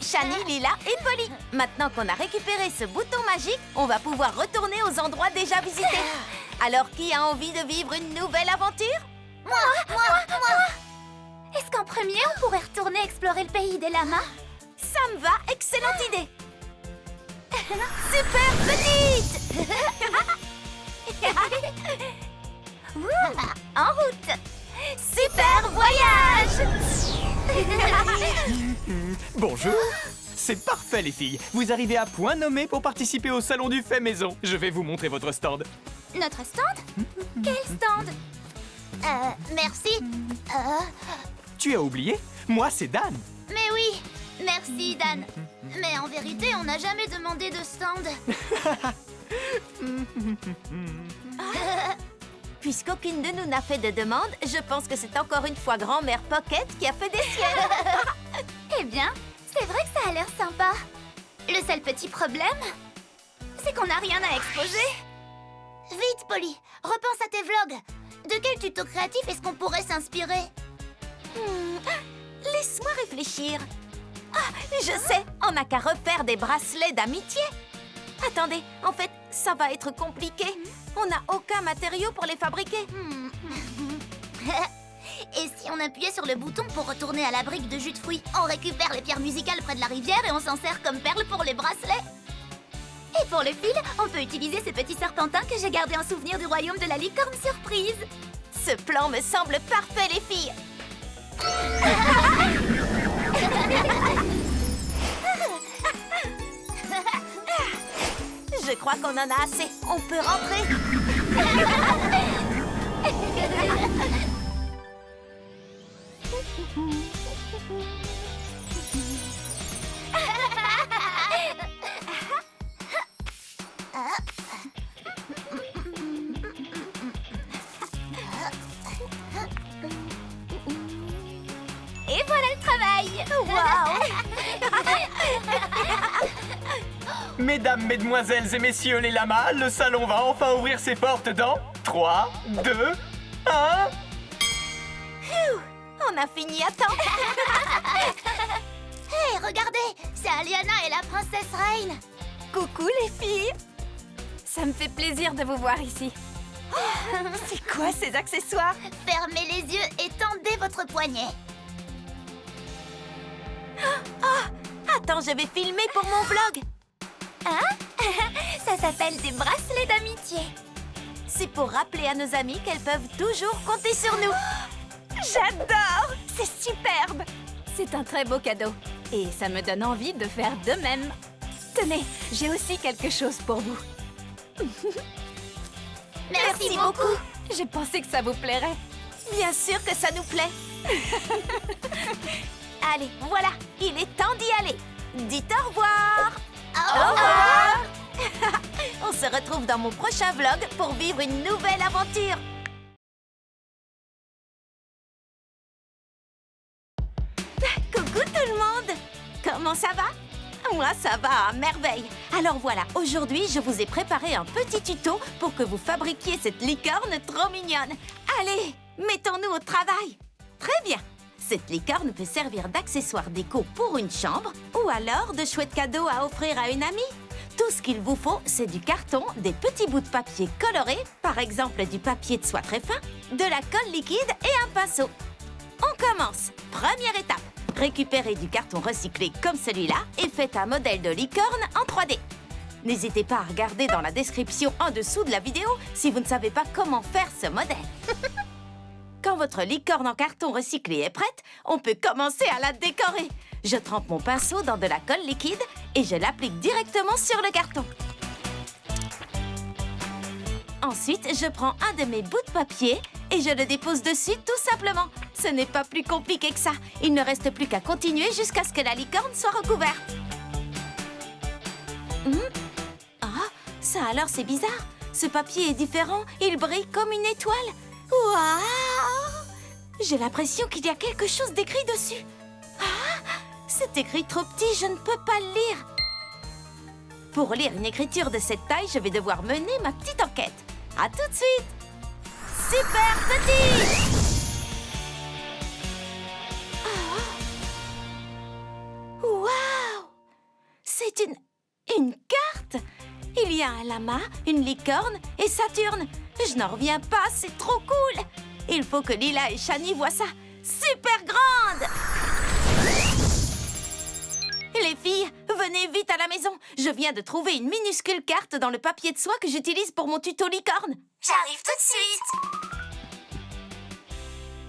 Shani, Lila et Polly. Maintenant qu'on a récupéré ce bouton magique, on va pouvoir retourner aux endroits déjà visités. Alors, qui a envie de vivre une nouvelle aventure? Moi. Est-ce qu'en premier, on pourrait retourner explorer le pays des lamas? Ça me va, excellente idée. Super petite. En route. Super voyage. Bonjour. C'est parfait les filles. Vous arrivez à point nommé pour participer au salon du fait maison. Je vais vous montrer votre stand. Notre stand? Quel stand? Merci. Tu as oublié? Moi, c'est Dan. Mais oui, merci Dan. Mais en vérité, on n'a jamais demandé de stand. Puisqu'aucune de nous n'a fait de demande, je pense que c'est encore une fois grand-mère Pocket qui a fait des siennes. Eh bien, c'est vrai que ça a l'air sympa. Le seul petit problème, c'est qu'on n'a rien à exposer. Vite, Polly, repense à tes vlogs. De quel tuto créatif est-ce qu'on pourrait s'inspirer? Laisse-moi réfléchir. Ah, je sais, on n'a qu'à refaire des bracelets d'amitié. Attendez, en fait, ça va être compliqué. On n'a aucun matériau pour les fabriquer. Et si on appuyait sur le bouton pour retourner à la brique de jus de fruits? On récupère les pierres musicales près de la rivière et on s'en sert comme perles pour les bracelets. Et pour le fil, on peut utiliser ces petits serpentins que j'ai gardés en souvenir du royaume de la licorne surprise. Ce plan me semble parfait, les filles. Je crois qu'on en a assez. On peut rentrer. Et voilà le travail. Waouh! Mesdames, mesdemoiselles et messieurs les lamas, le salon va enfin ouvrir ses portes dans 3, 2, 1... On a fini à temps. Hé, regardez, c'est Aliana et la princesse Reine. Coucou, les filles. Ça me fait plaisir de vous voir ici. C'est quoi ces accessoires? Fermez les yeux et tendez votre poignet. Attends, je vais filmer pour mon vlog. Ça s'appelle des bracelets d'amitié. C'est pour rappeler à nos amis qu'elles peuvent toujours compter sur nous. J'adore! C'est superbe! C'est un très beau cadeau. Et ça me donne envie de faire de même. Tenez, j'ai aussi quelque chose pour vous. Merci beaucoup. Je pensais que ça vous plairait. Bien sûr que ça nous plaît. Allez, voilà, il est temps d'y aller. Dites au revoir. Au revoir. On se retrouve dans mon prochain vlog pour vivre une nouvelle aventure. Coucou tout le monde. Comment ça va? Moi, ça va à merveille. Alors voilà, aujourd'hui, je vous ai préparé un petit tuto pour que vous fabriquiez cette licorne trop mignonne. Allez, mettons-nous au travail. Très bien. Cette licorne peut servir d'accessoire déco pour une chambre ou alors de chouettes cadeaux à offrir à une amie. Tout ce qu'il vous faut, c'est du carton, des petits bouts de papier colorés, par exemple du papier de soie très fin, de la colle liquide et un pinceau. On commence. Première étape. Récupérez du carton recyclé comme celui-là et faites un modèle de licorne en 3D. N'hésitez pas à regarder dans la description en dessous de la vidéo si vous ne savez pas comment faire ce modèle. Quand votre licorne en carton recyclé est prête, on peut commencer à la décorer. Je trempe mon pinceau dans de la colle liquide et je l'applique directement sur le carton. Ensuite, je prends un de mes bouts de papier et je le dépose dessus tout simplement. Ce n'est pas plus compliqué que ça. Il ne reste plus qu'à continuer jusqu'à ce que la licorne soit recouverte. Ah, ça alors c'est bizarre. Ce papier est différent, il brille comme une étoile. Waouh! J'ai l'impression qu'il y a quelque chose d'écrit dessus. Ah, c'est écrit trop petit, je ne peux pas le lire. Pour lire une écriture de cette taille, je vais devoir mener ma petite enquête. À tout de suite! Super petit! Waouh! c'est une carte. Il y a un lama, une licorne et Saturne. Je n'en reviens pas, c'est trop cool. Il faut que Lila et Shani voient ça. Super grande! Les filles, venez vite à la maison. Je viens de trouver une minuscule carte dans le papier de soie que j'utilise pour mon tuto licorne. J'arrive tout de suite.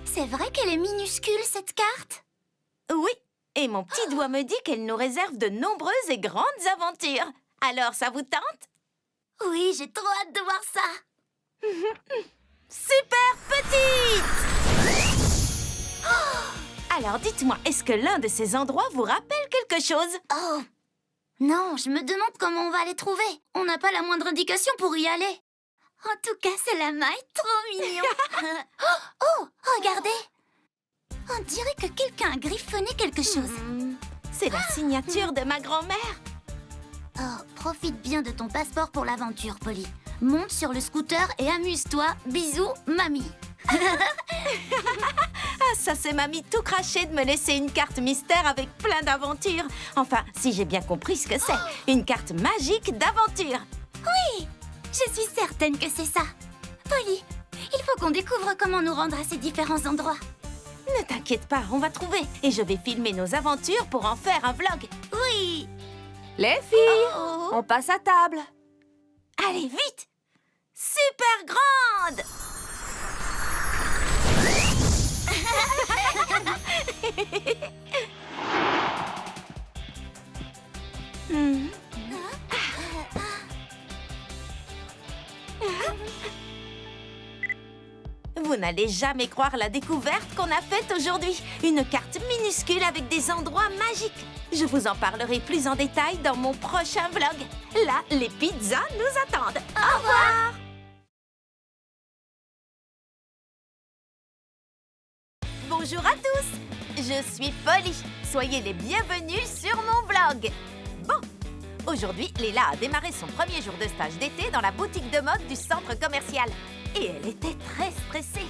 C'est vrai qu'elle est minuscule, cette carte? Oui, et mon petit doigt me dit qu'elle nous réserve de nombreuses et grandes aventures. Alors, ça vous tente? Oui, j'ai trop hâte de voir ça. Super petite! Alors, dites-moi, est-ce que l'un de ces endroits vous rappelle quelque chose? Oh! Non, je me demande comment on va les trouver. On n'a pas la moindre indication pour y aller. En tout cas, ce lama est trop mignon. Oh, regardez! On dirait que quelqu'un a griffonné quelque chose. C'est la signature de ma grand-mère. Oh, profite bien de ton passeport pour l'aventure, Polly. Monte sur le scooter et amuse-toi. Bisous, mamie. Ah, ça c'est mamie tout craché de me laisser une carte mystère avec plein d'aventures. Enfin, si j'ai bien compris ce que c'est. Une carte magique d'aventure. Oui, je suis certaine que c'est ça. Polly, il faut qu'on découvre comment nous rendre à ces différents endroits. Ne t'inquiète pas, on va trouver. Et je vais filmer nos aventures pour en faire un vlog. Oui. Les filles, Oh. on passe à table. Allez, vite! Super grande! Vous n'allez jamais croire la découverte qu'on a faite aujourd'hui. Une carte minuscule avec des endroits magiques. Je vous en parlerai plus en détail dans mon prochain vlog. Là, les pizzas nous attendent. Au revoir! Bonjour à tous! Je suis Polly. Soyez les bienvenus sur mon vlog. Bon, aujourd'hui, Lila a démarré son premier jour de stage d'été dans la boutique de mode du centre commercial. Et elle était très stressée.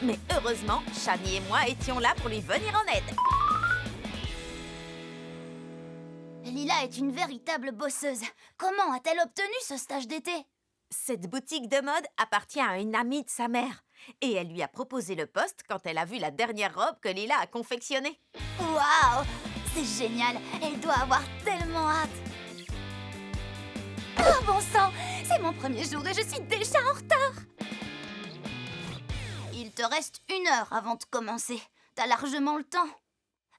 Mais heureusement, Shani et moi étions là pour lui venir en aide. Lila est une véritable bosseuse. Comment a-t-elle obtenu ce stage d'été? Cette boutique de mode appartient à une amie de sa mère. Et elle lui a proposé le poste quand elle a vu la dernière robe que Lila a confectionnée. Waouh! C'est génial! Elle doit avoir tellement hâte! Oh bon sang! C'est mon premier jour et je suis déjà en retard! Il te reste 1 heure avant de commencer. T'as largement le temps.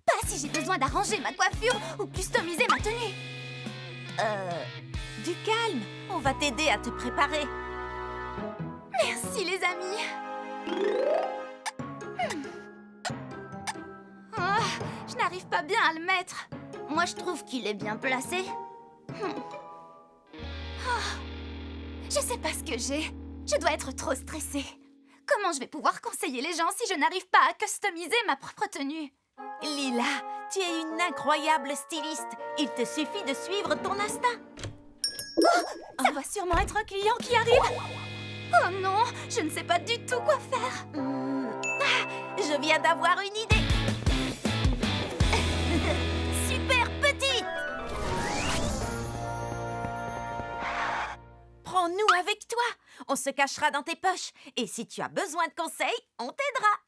Pas si j'ai besoin d'arranger ma coiffure ou customiser ma tenue. Du calme, on va t'aider à te préparer. Merci les amis! Oh, je n'arrive pas bien à le mettre. Moi, je trouve qu'il est bien placé. Je sais pas ce que j'ai. Je dois être trop stressée. Comment je vais pouvoir conseiller les gens si je n'arrive pas à customiser ma propre tenue? Lila, tu es une incroyable styliste. Il te suffit de suivre ton instinct. Ça doit sûrement être un client qui arrive. Oh non, je ne sais pas du tout quoi faire. Je viens d'avoir une idée. Super petite. Prends-nous avec toi. On se cachera dans tes poches. Et si tu as besoin de conseils, on t'aidera.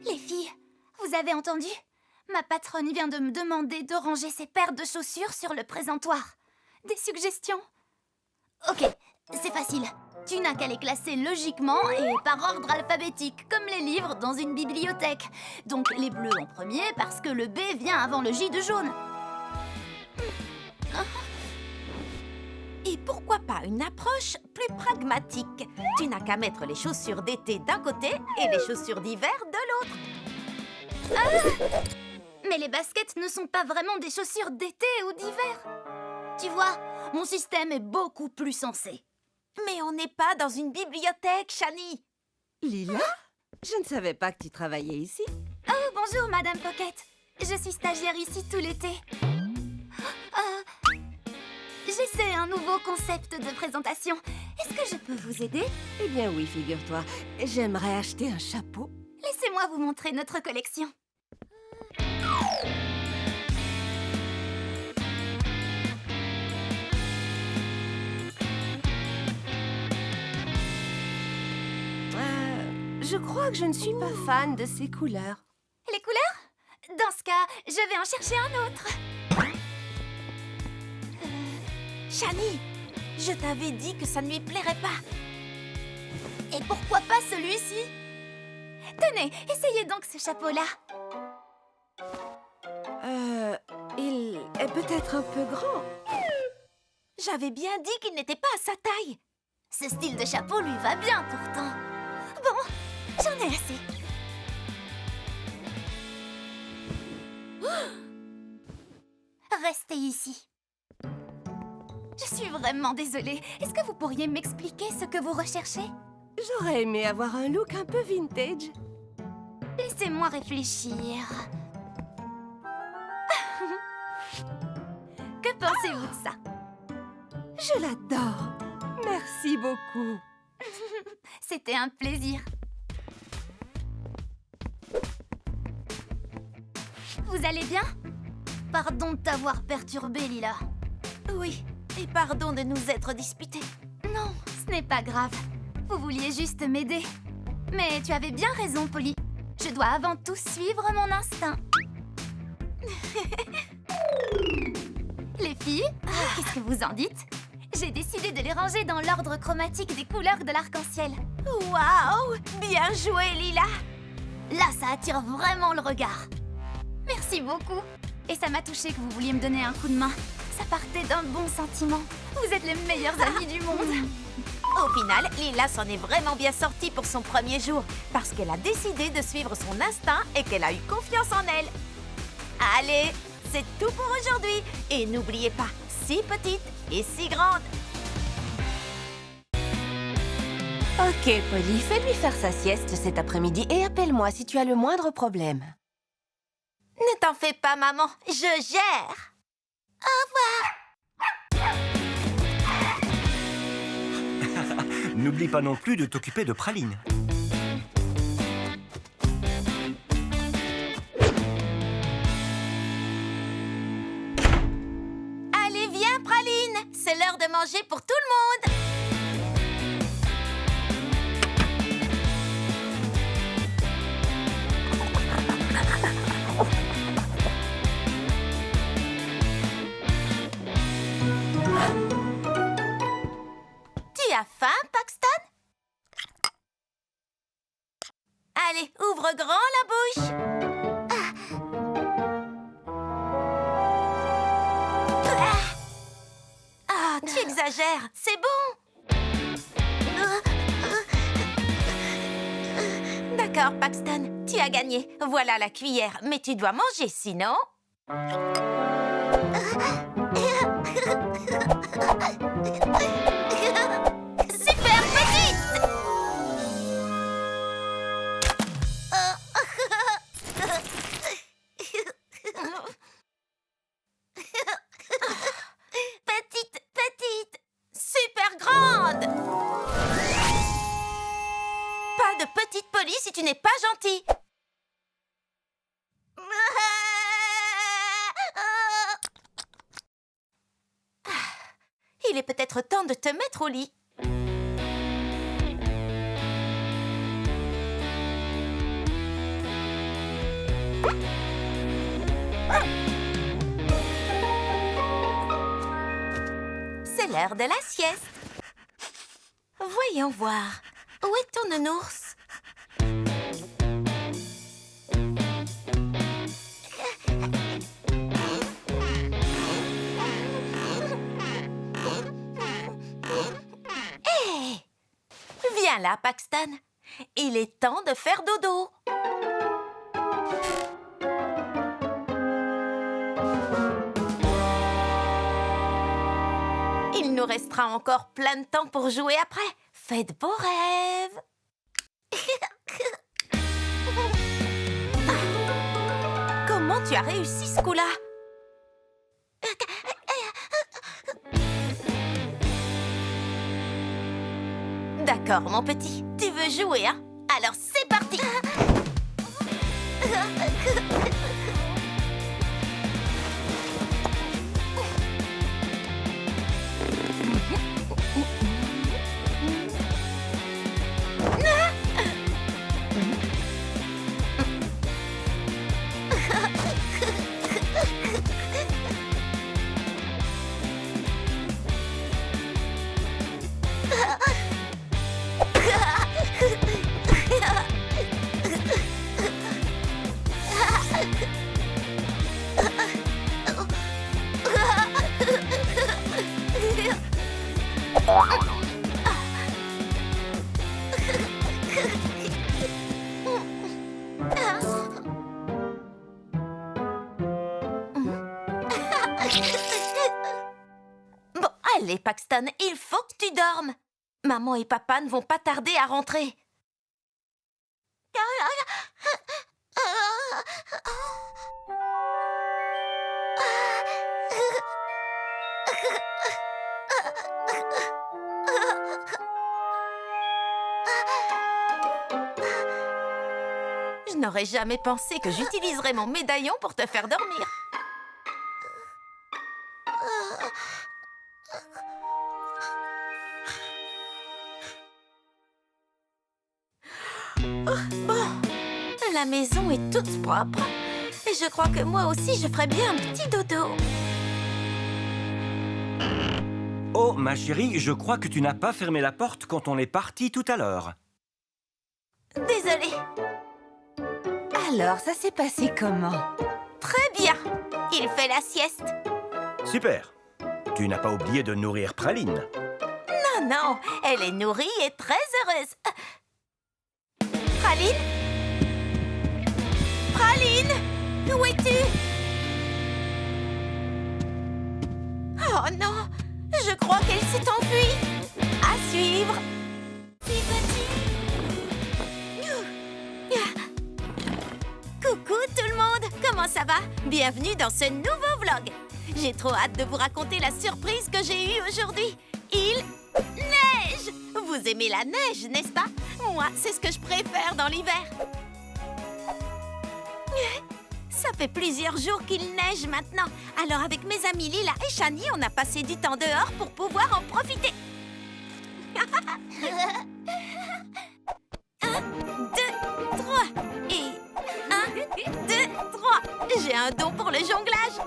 Les filles, vous avez entendu? Ma patronne vient de me demander de ranger ses paires de chaussures sur le présentoir. Des suggestions? Ok, c'est facile. Tu n'as qu'à les classer logiquement et par ordre alphabétique, comme les livres dans une bibliothèque. Donc les bleus en premier parce que le B vient avant le J de jaune. Et pourquoi pas une approche plus pragmatique? Tu n'as qu'à mettre les chaussures d'été d'un côté et les chaussures d'hiver de l'autre. Mais les baskets ne sont pas vraiment des chaussures d'été ou d'hiver. Tu vois, mon système est beaucoup plus sensé. Mais on n'est pas dans une bibliothèque, Shani. Lila, je ne savais pas que tu travaillais ici. Oh, bonjour, Madame Pocket. Je suis stagiaire ici tout l'été. J'essaie un nouveau concept de présentation. Est-ce que je peux vous aider? Eh bien oui, figure-toi. J'aimerais acheter un chapeau. Laissez-moi vous montrer notre collection. Je crois que je ne suis pas fan de ces couleurs. Les couleurs? Dans ce cas, je vais en chercher un autre. Shani, je t'avais dit que ça ne lui plairait pas. Et pourquoi pas celui-ci? Tenez, essayez donc ce chapeau-là. Il est peut-être un peu grand. J'avais bien dit qu'il n'était pas à sa taille. Ce style de chapeau lui va bien pourtant. Bon, j'en ai assez. Restez ici. Je suis vraiment désolée. Est-ce que vous pourriez m'expliquer ce que vous recherchez? J'aurais aimé avoir un look un peu vintage. Laissez-moi réfléchir. Que pensez-vous de ça? Je l'adore. Merci beaucoup. C'était un plaisir. Vous allez bien? Pardon de t'avoir perturbé, Lila. Oui, et pardon de nous être disputés. Non, ce n'est pas grave. Vous vouliez juste m'aider. Mais tu avais bien raison, Polly. Je dois avant tout suivre mon instinct. Les filles, qu'est-ce que vous en dites? J'ai décidé de les ranger dans l'ordre chromatique des couleurs de l'arc-en-ciel. Waouh! Bien joué, Lila! Là, ça attire vraiment le regard. Merci beaucoup. Et ça m'a touché que vous vouliez me donner un coup de main. Ça partait d'un bon sentiment. Vous êtes les meilleurs amis du monde. Au final, Lila s'en est vraiment bien sortie pour son premier jour parce qu'elle a décidé de suivre son instinct et qu'elle a eu confiance en elle. Allez, c'est tout pour aujourd'hui. Et n'oubliez pas, si petite et si grande. Ok, Polly, fais-lui faire sa sieste cet après-midi et appelle-moi si tu as le moindre problème. Ne t'en fais pas, maman, je gère. N'oublie pas non plus de t'occuper de Praline. Allez, viens, Praline. C'est l'heure de manger pour tout le monde. Tu as faim, Paxton? Allez, ouvre grand la bouche. Ah, tu exagères, c'est bon. D'accord, Paxton, tu as gagné. Voilà la cuillère, mais tu dois manger, sinon... Super petite! Petite, petite, super grande! Pas de petite Polly si tu n'es pas gentille. Il est peut-être temps de te mettre au lit. C'est l'heure de la sieste. Voyons voir. Où est ton nounours? Hé! Viens là, Paxton. Il est temps de faire dodo. Il nous restera encore plein de temps pour jouer après. Faites beaux rêves. Comment tu as réussi ce coup-là? D'accord, mon petit. Tu veux jouer, hein? Alors c'est parti! Bon, allez, Paxton, il faut que tu dormes. Maman et papa ne vont pas tarder à rentrer. Je n'aurais jamais pensé que j'utiliserais mon médaillon pour te faire dormir. Bon, la maison est toute propre. Et je crois que moi aussi, je ferais bien un petit dodo. Oh, ma chérie, je crois que tu n'as pas fermé la porte quand on est parti tout à l'heure. Désolée. Alors, ça s'est passé comment? Très bien. Il fait la sieste. Super. Tu n'as pas oublié de nourrir Praline. Non, non, elle est nourrie et très heureuse. Praline? Praline? Où es-tu? Oh non, je crois qu'elle s'est enfuie. À suivre. Coucou tout le monde, comment ça va? Bienvenue dans ce nouveau vlog. J'ai trop hâte de vous raconter la surprise que j'ai eue aujourd'hui. Il neige! Vous aimez la neige, n'est-ce pas? Moi, c'est ce que je préfère dans l'hiver. Ça fait plusieurs jours qu'il neige maintenant. Alors avec mes amis Lila et Shani, on a passé du temps dehors pour pouvoir en profiter. 1, 2, 3 et 1, 2, 3. J'ai un don pour le jonglage.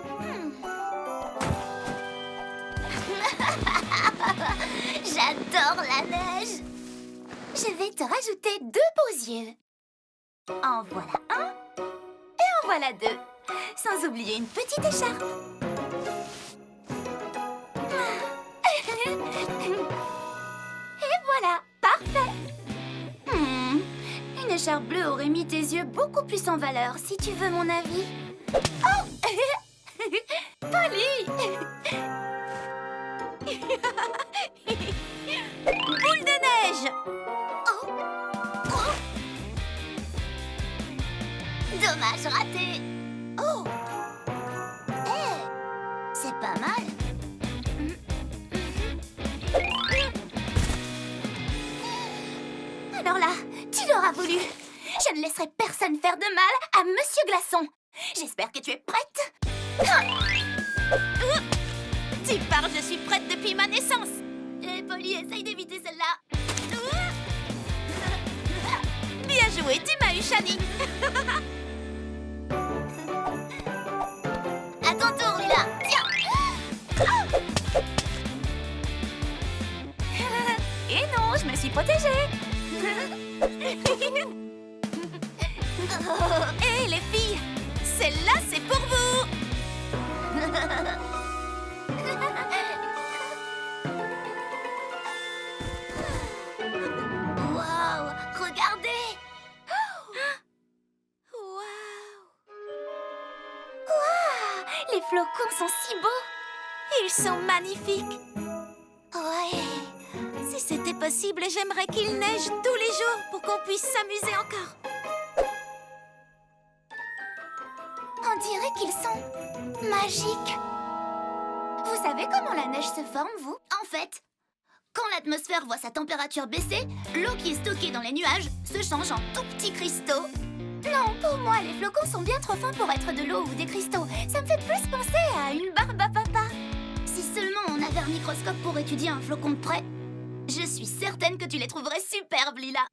J'adore la neige. Je vais te rajouter 2 beaux yeux. En voilà un et en voilà 2. Sans oublier une petite écharpe. Et voilà, parfait. Une écharpe bleue aurait mis tes yeux beaucoup plus en valeur, si tu veux mon avis. Oh Polly! Boule de neige. Dommage raté. Oh. C'est pas mal. Alors là, tu l'auras voulu. Je ne laisserai personne faire de mal à Monsieur Glaçon. J'espère que tu es prête. Tu parles, je suis prête depuis ma naissance. Polly, essaye d'éviter celle-là. Bien joué, tu m'as eu, Shani. À ton tour, Lila. Tiens. Et non, je me suis protégée. Hé, les filles, celle-là, c'est pour vous. Waouh, regardez. Waouh, les flocons sont si beaux. Ils sont magnifiques. Ouais. Si c'était possible, j'aimerais qu'il neige tous les jours pour qu'on puisse s'amuser encore. On dirait qu'ils sont magiques. Vous savez comment la neige se forme, vous? En fait, Quand l'atmosphère voit sa température baisser, l'eau qui est stockée dans les nuages se change en tout petits cristaux. Non, pour moi, les flocons sont bien trop fins pour être de l'eau ou des cristaux. Ça me fait plus penser à une barbe à papa. Si seulement on avait un microscope pour étudier un flocon de près, je suis certaine que tu les trouverais superbes, Lila.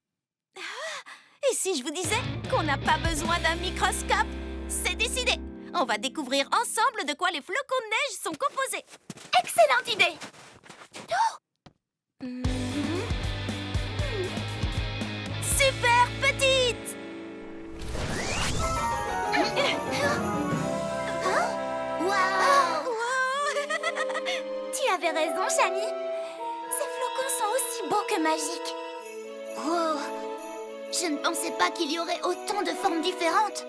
Et si je vous disais qu'on n'a pas besoin d'un microscope? C'est décidé. On va découvrir ensemble de quoi les flocons de neige sont composés. Excellente idée! Super petite! Waouh! Tu avais raison, Shani. Ces flocons sont aussi beaux que magiques. Oh! Je ne pensais pas qu'il y aurait autant de formes différentes.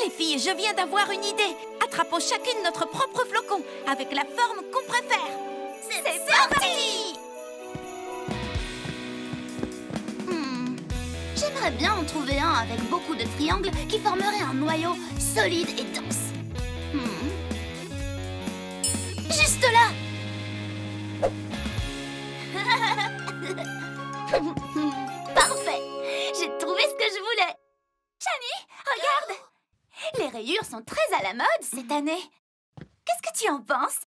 Les filles, je viens d'avoir une idée. Attrapons chacune notre propre flocon avec la forme qu'on préfère. C'est parti! J'aimerais bien en trouver un avec beaucoup de triangles qui formerait un noyau solide et dense. Juste là! Parfait! J'ai trouvé ce que je voulais. Shani, regarde! Les rayures sont très à la mode cette année. Qu'est-ce que tu en penses?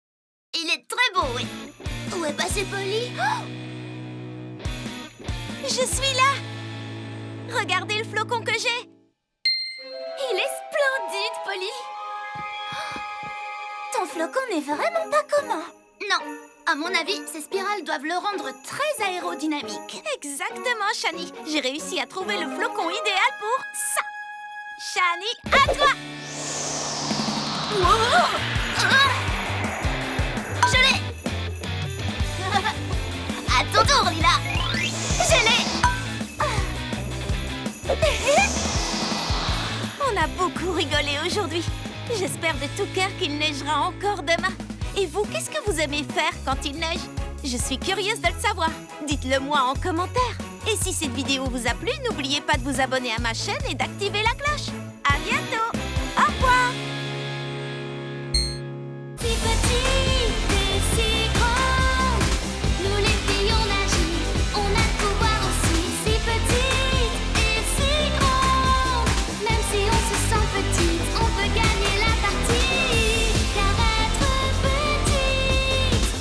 Il est très beau, oui. Où est passé Polly? Je suis là! Regardez le flocon que j'ai! Il est splendide, Polly. Ton flocon n'est vraiment pas commun. Non, à mon avis, ces spirales doivent le rendre très aérodynamique. Exactement, Shani. J'ai réussi à trouver le flocon idéal pour ça. Shani, à toi! Je l'ai! À ton tour, Lila! Je l'ai! On a beaucoup rigolé aujourd'hui. J'espère de tout cœur qu'il neigera encore demain. Et vous, qu'est-ce que vous aimez faire quand il neige? Je suis curieuse de le savoir. Dites-le moi en commentaire. Et si cette vidéo vous a plu, n'oubliez pas de vous abonner à ma chaîne et d'activer la cloche. À bientôt! Au revoir! Si petite et si grande, nous les filles on agit, on a le pouvoir aussi. Si petite et si grande, même si on se sent petite, on peut gagner la partie. Car être petite,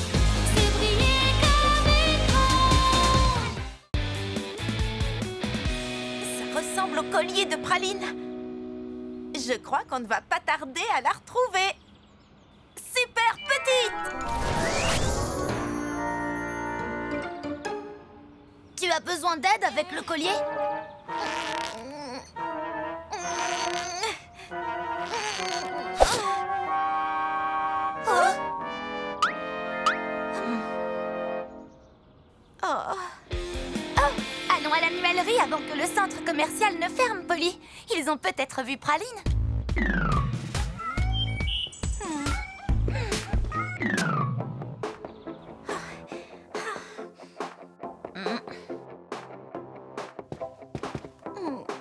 c'est briller comme écran. Ça ressemble au collier de praline. Je crois qu'on ne va pas tarder à la retrouver. Super petite! Tu as besoin d'aide avec le collier? Allons à l'animalerie avant que le centre commercial ne ferme, Polly. Ils ont peut-être vu Praline.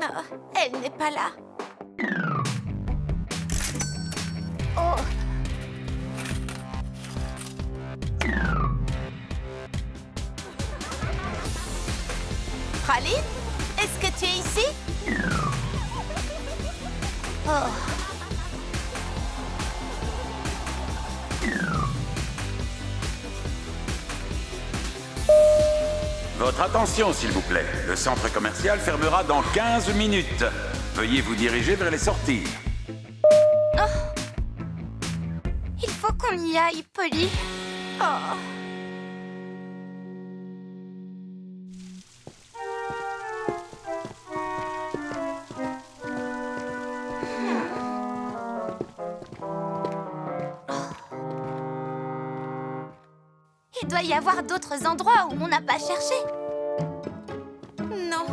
Oh, elle n'est pas là. Oh. Praline, est-ce que tu es ici? Oh. Votre attention, s'il vous plaît. Le centre commercial fermera dans 15 minutes. Veuillez vous diriger vers les sorties. Il faut qu'on y aille, Polly. Oh. Il doit y avoir d'autres endroits où on n'a pas cherché. Non,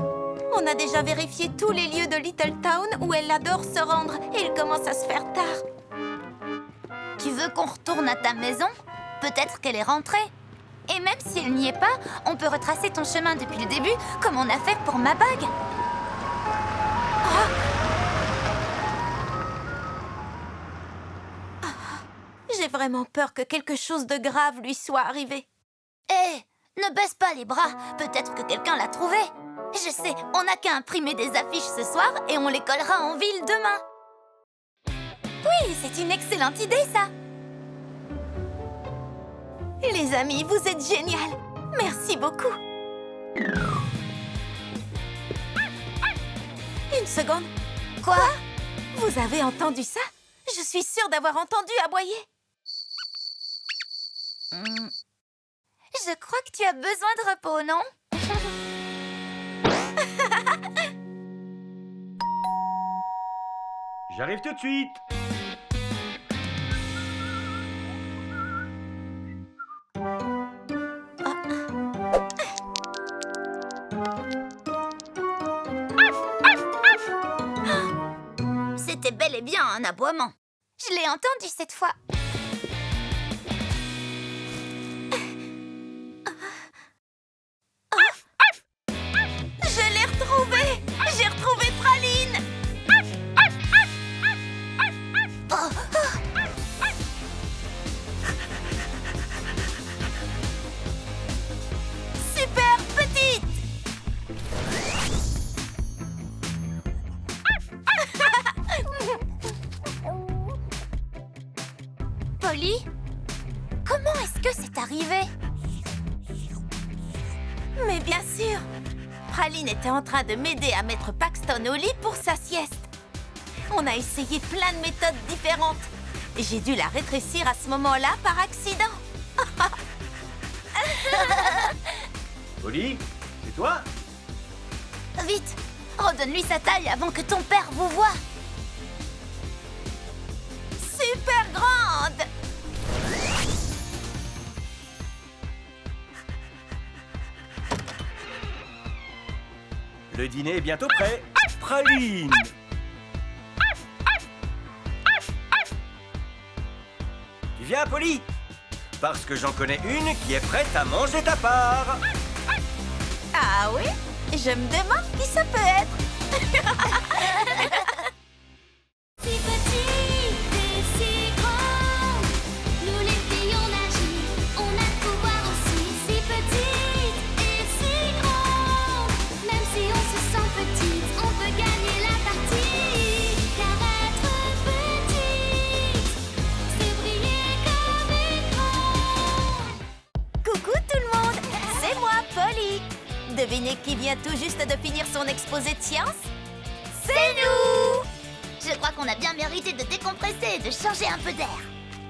on a déjà vérifié tous les lieux de Little Town où elle adore se rendre et il commence à se faire tard. Tu veux qu'on retourne à ta maison? Peut-être qu'elle est rentrée. Et même si elle n'y est pas, on peut retracer ton chemin depuis le début, comme on a fait pour ma bague. J'ai vraiment peur que quelque chose de grave lui soit arrivé. Hé, Ne baisse pas les bras, peut-être que quelqu'un l'a trouvé. Je sais, on n'a qu'à imprimer des affiches ce soir et on les collera en ville demain. Oui, c'est une excellente idée, ça. Les amis, vous êtes géniales. Merci beaucoup. Une seconde. Quoi? Vous avez entendu ça? Je suis sûre d'avoir entendu aboyer. Je crois que tu as besoin de repos, non? J'arrive tout de suite. C'était bel et bien un aboiement. Je l'ai entendu cette fois. Je l'ai retrouvé. J'ai retrouvé Praline. Super petite. Polly, comment est-ce que c'est arrivé? Mais bien sûr. Praline était en train de m'aider à mettre Paxton au lit pour sa sieste. On a essayé plein de méthodes différentes. Et j'ai dû la rétrécir à ce moment-là par accident. Polly, c'est toi? Vite, redonne-lui sa taille avant que ton père vous voie. Super grande. Le dîner est bientôt prêt. Praline! Tu viens, Polly? Parce que j'en connais une qui est prête à manger ta part. Ah oui? Je me demande qui ça peut être. Si petite et si grande, nous les filles on agit, on a le pouvoir aussi. Si petite et si grande, même si on se sent petite, on peut gagner la partie. Car être petite, c'est briller comme écran. Coucou tout le monde, c'est moi, Polly. Devinez qui vient tout juste de finir son exposé de sciences? C'est nous! Je crois qu'on a bien mérité de décompresser et de changer un peu d'air.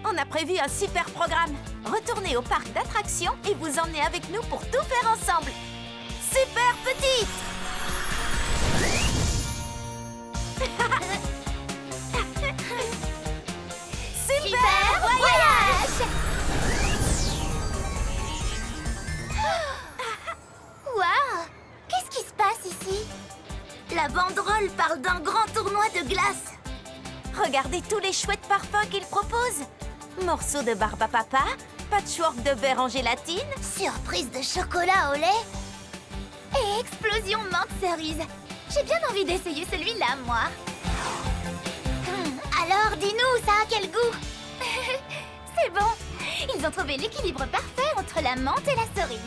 On a prévu un super programme. Retournez au parc d'attractions et vous emmenez avec nous pour tout faire ensemble. Super petite! Super voyage! Waouh! Qu'est-ce qui se passe ici? La banderole parle d'un grand tournoi de glace. Regardez tous les chouettes parfums qu'il propose. Morceaux de barbe à papa, patchwork de verre en gélatine. Surprise de chocolat au lait. Et explosion menthe cerise. J'ai bien envie d'essayer celui-là, moi. Alors, dis-nous, ça a quel goût? C'est bon. Ils ont trouvé l'équilibre parfait entre la menthe et la cerise.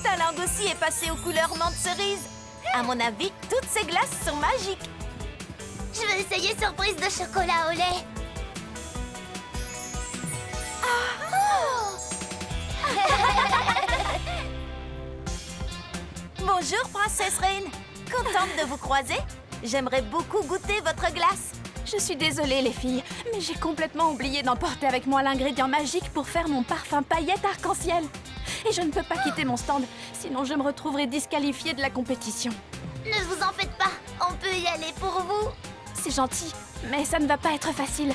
Ta langue aussi est passée aux couleurs menthe cerise. À mon avis, toutes ces glaces sont magiques. Je veux essayer surprise de chocolat au lait. Bonjour, princesse Reine. Contente de vous croiser. J'aimerais beaucoup goûter votre glace. Je suis désolée, les filles, mais j'ai complètement oublié d'emporter avec moi l'ingrédient magique pour faire mon parfum paillettes arc-en-ciel. Et je ne peux pas quitter mon stand, sinon je me retrouverai disqualifiée de la compétition. Ne vous en faites pas, on peut y aller pour vous. C'est gentil, mais ça ne va pas être facile.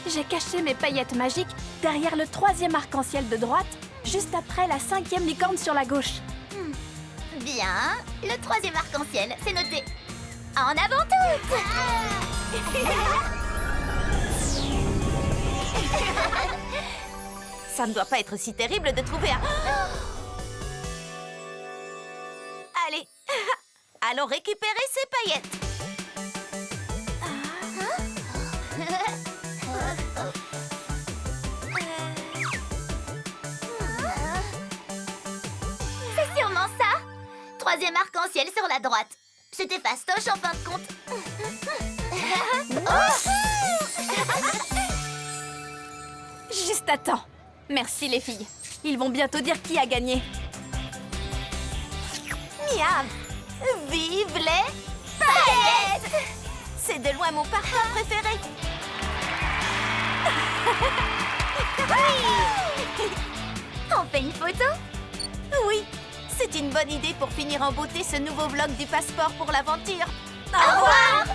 J'ai caché mes paillettes magiques derrière le 3e arc-en-ciel de droite, juste après la 5e licorne sur la gauche. Bien, le 3e arc-en-ciel, c'est noté. En avant toutes! Ça ne doit pas être si terrible de trouver un... Allez, allons récupérer ces paillettes. troisième arc-en-ciel sur la droite. C'était fastoche en fin de compte. Juste à temps. Merci les filles. Ils vont bientôt dire qui a gagné. Miam! Vive les paillettes! C'est de loin mon parfum préféré. On fait une photo? Oui, c'est une bonne idée pour finir en beauté ce nouveau vlog du passeport pour l'aventure. Au revoir.